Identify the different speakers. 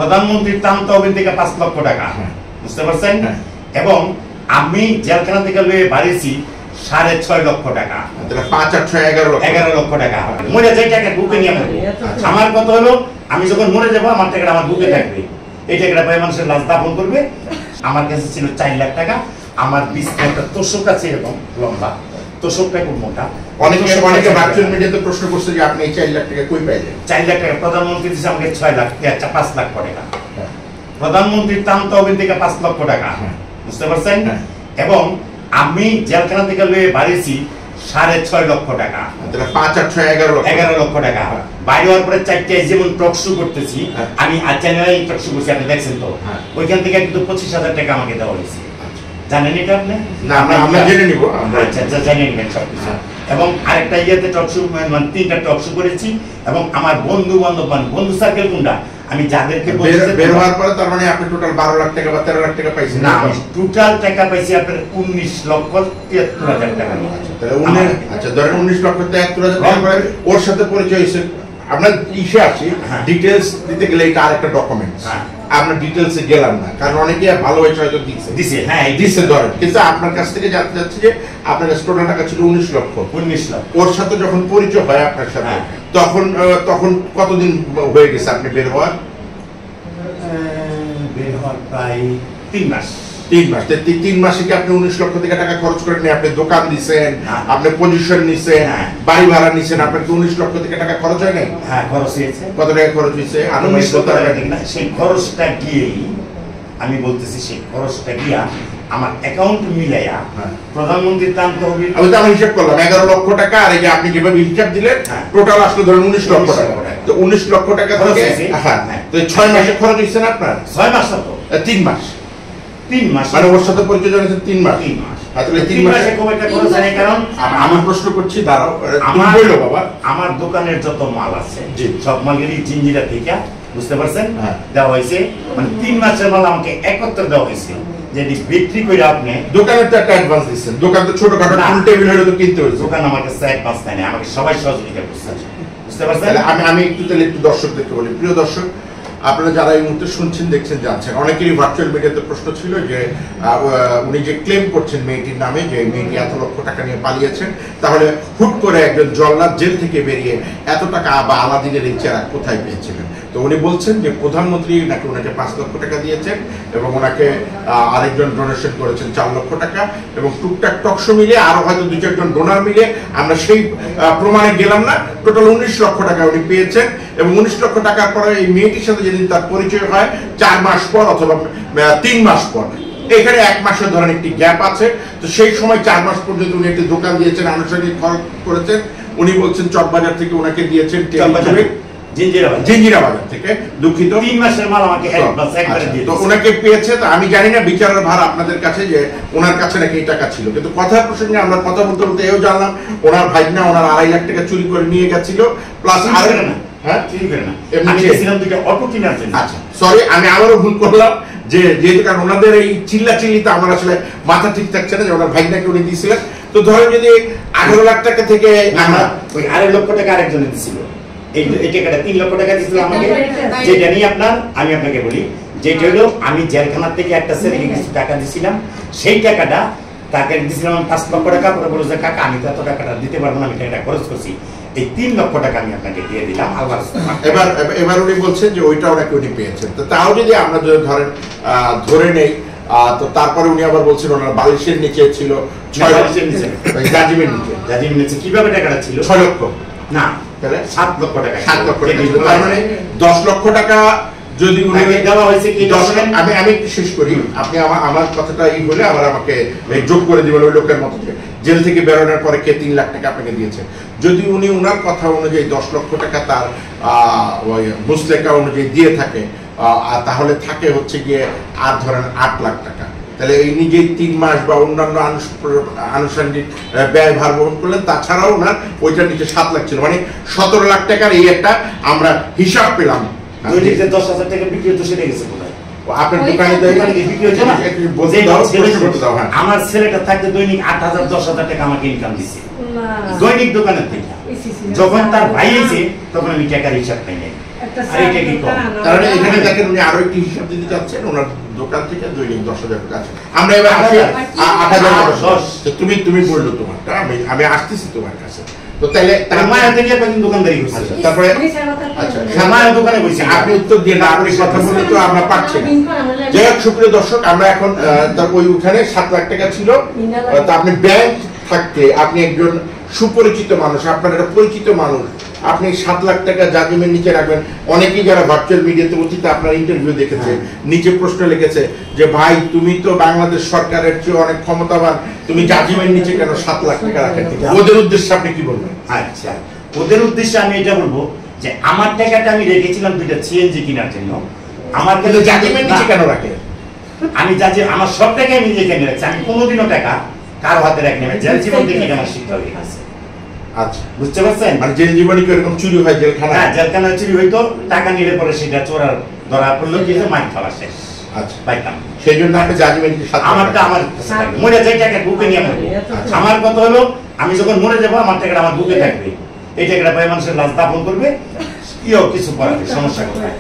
Speaker 1: প্রধানমন্ত্রীর ত্রাণ তহবিল থেকে 5 লক্ষ টাকা, বুঝতে পারছেন? এবং আমি জেলখানা থেকে লয়ে বাড়িছি 6.5 লক্ষ টাকা,
Speaker 2: 5 আর 6 11
Speaker 1: লক্ষ টাকা। মরে যাই টাকা বুকে নিয়ে মরবো। আমার কথা হলো আমি যখন মরে যাবো আমার টাকাটা আমার বুকে থাকবে, এই টাকাটা পাই মানুষের লাশ দাফন করবে। আমার কাছে ছিল 4 লাখ টাকা। আমার বিছানাটা তোষক আছে এরকম লম্বা, তোষকটা খুব মোটা।
Speaker 2: অনেকে ভার্চুয়াল মিডিয়াতে প্রশ্ন করছে যে আপনি এই 4 লাখ টাকা কই পাইলেন?
Speaker 1: 4 লাখ টাকা প্রধানমন্ত্রী দিয়েছে আমাকে 6 লাখ, 5 লাখ টাকা। প্রধানমন্ত্রীর ত্রাণ তহবিল থেকে 5 লক্ষ টাকা, বুঝতে পারছেন? এবং আমি জেলখানা থেকে লয়ে বাড়িছি 6.5 লক্ষ টাকা,
Speaker 2: 5 আর 6
Speaker 1: 11 লক্ষ টাকা। বাইরে হওয়ার পরে 4টায় যেমন টক শো করতেছি আমি, আর চ্যানেলে টক শো করছি, আপনি দেখছেন তো, ওইখান থেকে কিন্তু 25,000 টাকা আমাকে দেওয়া হয়েছে। জানেন এটা আপনি?
Speaker 2: না, আমরা জেনে নিব।
Speaker 1: আচ্ছা, জেনে নেবেন সবকিছু। এবং আরেকটা ইয়েতে টক শো, মানে 3টা টক শো করেছি। এবং আমার বন্ধু বান্ধব, মানে বন্ধু সার্কেল কোনটা, আমি যাদেরকে
Speaker 2: বের হওয়ার পরে তার মানে আপনি টোটাল 12 লাখ টাকা বা 13 লাখ টাকা পাইছেন?
Speaker 1: না, টোটাল টাকা পাইছি আপনার 19,73,000 টাকা।
Speaker 2: আচ্ছা, ধরেন 19,73,000 টাকা। ওর সাথে পরিচয় হয়েছে, আমরা ইসে আসি ডিটেইলস দিতে গেলে এটা আরেকটা ডকুমেন্টস, আমরা ডিটেইলসে গেলাম না, কারণ অনেকে ভালোবাসা হয়তো দিছে।
Speaker 1: হ্যাঁ,
Speaker 2: দিছে ধরেন, কিন্তু আপনার কাছ থেকে জানতে যাচ্ছে যে আপনার টোটাল টাকা ছিল 19 লক্ষ। ওর সাথে যখন পরিচয় হয় আপনার সাথে, তখন কতদিন হয়ে গেছে আপনি বের হওয়ার?
Speaker 1: প্রায় 3 মাস।
Speaker 2: 3 মাসে কি আপনি 19 লক্ষ টাকা খরচ করেন? আপনি দোকান দিচ্ছেন, আপনি পজিশন নিচ্ছেন, বাড়ি ভাড়া নিচ্ছেন, আপনার কি 19 লক্ষ টাকা খরচ হয় নাই?
Speaker 1: হ্যাঁ, খরচ হয়েছে।
Speaker 2: কত টাকা খরচ হয়েছে?
Speaker 1: 19 লক্ষ টাকা। সেই খরচটা গিয়েই আমি বলতেছি, সেই খরচটা গিয়া আমার অ্যাকাউন্ট মিলাইয়া প্রধানমন্ত্রীর ত্রাণ তহবিল,
Speaker 2: আমি হিসাব করলাম 11 লক্ষ টাকা। আর এই যে আপনি যেভাবে হিসাব দিলেন টোটাল আসলে ধরেন 19 লক্ষ টাকা। তো 19 লক্ষ টাকা থেকে তো 6 মাসে খরচ হয়েছে না আপনার?
Speaker 1: 6 মাস না তো,
Speaker 2: 3 মাস।
Speaker 1: 3 মাস
Speaker 2: মানে ওর সাথে পরিচয় হয়েছে 3 মাস।
Speaker 1: 3 মাসে খুব একটা খরচ হয়। কারণ
Speaker 2: আমি প্রশ্ন করছি, দাঁড়াও, বাবা, আমার
Speaker 1: দোকানের যত মাল আছে সব মালেরই জিঞ্জিরা থেকে, বুঝতে পারছেন, দেওয়া হয়েছে। মানে 3 মাসের মাল আমাকে একত্রে দেওয়া হয়েছে, যদি বিক্রি করে আপনি
Speaker 2: দোকানের তো একটা অ্যাডভান্স দিচ্ছেন। দোকান তো ছোটখাটো ফুল টেবিল হলে তো কিনতে হয়েছে।
Speaker 1: দোকান আমার কাছে অ্যাডভান্স নেয়, আমাকে সবাই সহযোগিতা করছে, বুঝতে পারছেন?
Speaker 2: আমি একটু দর্শকদেরকে বলি, প্রিয় দর্শক, আপনারা যারা এই মুহূর্তে শুনছেন, দেখছেন, জানছেন, অনেকেরই ভার্চুয়াল মিডিয়াতে প্রশ্ন ছিল যে উনি যে ক্লেম করছেন মেয়েটির নামে, যে মেয়েটি এত লক্ষ টাকা নিয়ে পালিয়েছেন, তাহলে হুট করে একজন জল্লাদ জেল থেকে বেরিয়ে এত টাকা বা আলাদিনের এই চেরা কোথায় পেয়েছিলেন? তো উনি বলছেন যে প্রধানমন্ত্রী নাকি ওনাকে 5 লক্ষ টাকা দিয়েছেন এবং ওনাকে আরেকজন ডোনেশন করেছেন 4 লক্ষ টাকা, এবং টুকটাক টকশো মিলে আরো হয়তো 2-4 জন ডোনার মিলে, আমরা সেই প্রমাণে গেলাম না, টোটাল 19 লক্ষ টাকা উনি পেয়েছেন। এবং 19 লক্ষ টাকার পরে এই মেয়েটির সাথে যেদিন তার পরিচয় হয় 4 মাস পর অথবা 3 মাস পর, এখানে 1 মাসের ধরেন একটি গ্যাপ আছে। তো সেই সময় 4 মাস পর্যন্ত উনি একটি দোকান দিয়েছেন, আনুষ্ঠানিক খরচ করেছেন। উনি বলছেন চকবাজার থেকে ওনাকে দিয়েছেন, জিঞ্জিরা বাজার থেকে, দুঃখিত,
Speaker 1: 3 মাসের মাল আমাকে অ্যাডভান্স একবারে দিয়ে
Speaker 2: তো ওনাকে পেয়েছে। তো আমি জানি না বিচারের ভার আপনাদের কাছে যে ওনার কাছে নাকি এই টাকা ছিল, কিন্তু কথার প্রসঙ্গে আমরা কথা বলতে বলতে এও জানলাম ওনার ভাইনা ওনার 2.5 লাখ টাকা চুরি করে নিয়ে গেছিল, প্লাস আর আমি আবারও ভুল করলাম যে যেহেতু কারণ ওনাদের এই চিল্লাচিল্লিতে আমার আসলে মাথা ঠিক থাকছে না যে ওনার ভাইনাকে উনি দিয়েছিলেন। তো ধরেন যদি 18 লাখ টাকা থেকে
Speaker 1: ওই 2.5 লক্ষ টাকা আরেকজনে দিছিল, এই টাকাটা 3 লক্ষ টাকা দিছিল আমাকে, যেটা নিয়ে আমি আপনাকে বলি, যেটা হলো আমি জেলখানার থেকে একটা ছেলেকে কিছু টাকা দিছিলাম, সেই টাকাটা তাকে দিছিলাম 5 লক্ষ টাকা। পরে বলল যে কাকা আমি তো এত টাকাটা দিতে পারবো না, আমি টাকাটা খরচ করছি, এই 3 লক্ষ টাকা আমি আপনাকে দিয়ে দিলাম।
Speaker 2: এবার উনি বলছেন যে ওইটাও নাকি উনি পেয়েছেন। তো তাও যদি আমরা ধরে নেই, তো তারপরে উনি আবার বলছেন ওনার বালিশের নিচে ছিল,
Speaker 1: জাজিমের নিচে কিভাবে টাকাটা ছিল?
Speaker 2: 6 লক্ষ
Speaker 1: না, 7 লক্ষ টাকা।
Speaker 2: 7 লক্ষ টাকা, তার মানে 10 লক্ষ টাকা যদি উনি
Speaker 1: দেওয়া হয়েছে কি?
Speaker 2: আমি একটু শেষ করি, আপনি আমার কথাটা এই হলে আবার আমাকে যোগ করে দিবেন ওই লোকের মতো। জেল থেকে বেরোনোর পরে কে 3 লাখ টাকা আপনাকে দিয়েছে, যদি উনি ওনার কথা অনুযায়ী 10 লক্ষ টাকা তার মুসলেকা অনুযায়ী দিয়ে থাকে, তাহলে থাকে হচ্ছে গিয়ে আর ধরেন 8 লাখ টাকা। তাহলে এই নিজেই 3 মাস বা অন্যান্য আনুষঙ্গিক ব্যয় ভার বহন করলেন, তাছাড়াও ওনার ওইটার নিচে 7 লাখ ছিল, মানে 17 লাখ টাকার এই একটা আমরা হিসাব পেলাম।
Speaker 1: 10,000 টাকা বিক্রি হতো, সেটা গেছে কোথায়?
Speaker 2: আপনার দোকানে বিক্রি হচ্ছে না?
Speaker 1: আমার ছেলেটা থাকতে দৈনিক 8,000 10,000 টাকা আমাকে ইনকাম দিচ্ছে দৈনিক দোকানের থেকে। যখন তার ভাই এসে তখন আমি টাকার হিসাব পাই নাই। আর এটা কি কম?
Speaker 2: কারণ এখানে দেখেন উনি আরো একটি হিসাব দিতে চাচ্ছেন ওনার দোকান থেকে দৈনিক 10,000 টাকা আছে। আমরা এবার আসি 8,010। তুমি বললো তোমারটা, আমি আসতেছি তোমার কাছে। তো তাহলে
Speaker 1: মায়া থেকে একদিন দোকানদারি করছে,
Speaker 2: তারপরে আচ্ছা মায়ের দোকানে বসে আপনি উত্তর দিয়ে না, আপনি কথা বলে তো আমরা পাচ্ছি না। যাই হোক সুপ্রিয় দর্শক, আমরা এখন তার ওই উঠানে 7 লাখ টাকা ছিল। তো আপনি ব্যাংক থাকতে, আপনি একজন সুপরিচিত মানুষ, আপনার একটা পরিচিত মানুষ, আপনি 7 লাখ টাকা জাজিমের নিচে রাখবেন। অনেকেই যারা ভার্চুয়াল মিডিয়াতে অতীতে আপনার ইন্টারভিউ দেখেছে, নিচে প্রশ্ন লিখেছে যে ভাই তুমি তো বাংলাদেশ সরকারের চেয়ে অনেক ক্ষমতাবান, তুমি জাজিমের নিচে কেন 7 লাখ টাকা রাখেন? ওদের উদ্দেশ্যে আপনি কি বলবেন?
Speaker 1: আচ্ছা, ওদের উদ্দেশ্যে আমি এটা বলবো যে আমার টাকাটা আমি রেখেছিলাম 2টা সিএনজি কেনার জন্য। আমার কাছে
Speaker 2: জাজিমের নিচে কেন রাখেন?
Speaker 1: আমি আমার সব টাকা আমি এখানে রাখছি, আমি কোনোদিনও টাকা কারো হাতে রাখিনি। আমি জেল জীবন থেকে এটা আমার শিক্ষা হয়ে গেছে।
Speaker 2: আচ্ছা,
Speaker 1: বুঝতে পারছেন?
Speaker 2: মানে জেল জীবনে কি এরকম চুরি হয় জেলখানা?
Speaker 1: হ্যাঁ, জেলখানা চুরি হইতো, টাকা নিলে পরে সেটা চোরার ধরা পড়লো, কিন্তু মাইক খাওয়া শেষ।
Speaker 2: আচ্ছা,
Speaker 1: পাইতাম।
Speaker 2: সেই জন্য আপনি জাজিমের নিচে
Speaker 1: আমারটা আমার মরে যাই টাকা বুকে নিয়ে মরবো। আমার কথা হলো আমি যখন মরে যাবো আমার টাকাটা আমার বুকে থাকবে, এই টাকাটা পাই মানুষের লাশ দাফন করবে, কিছু করাবে সমস্যা কোথায়?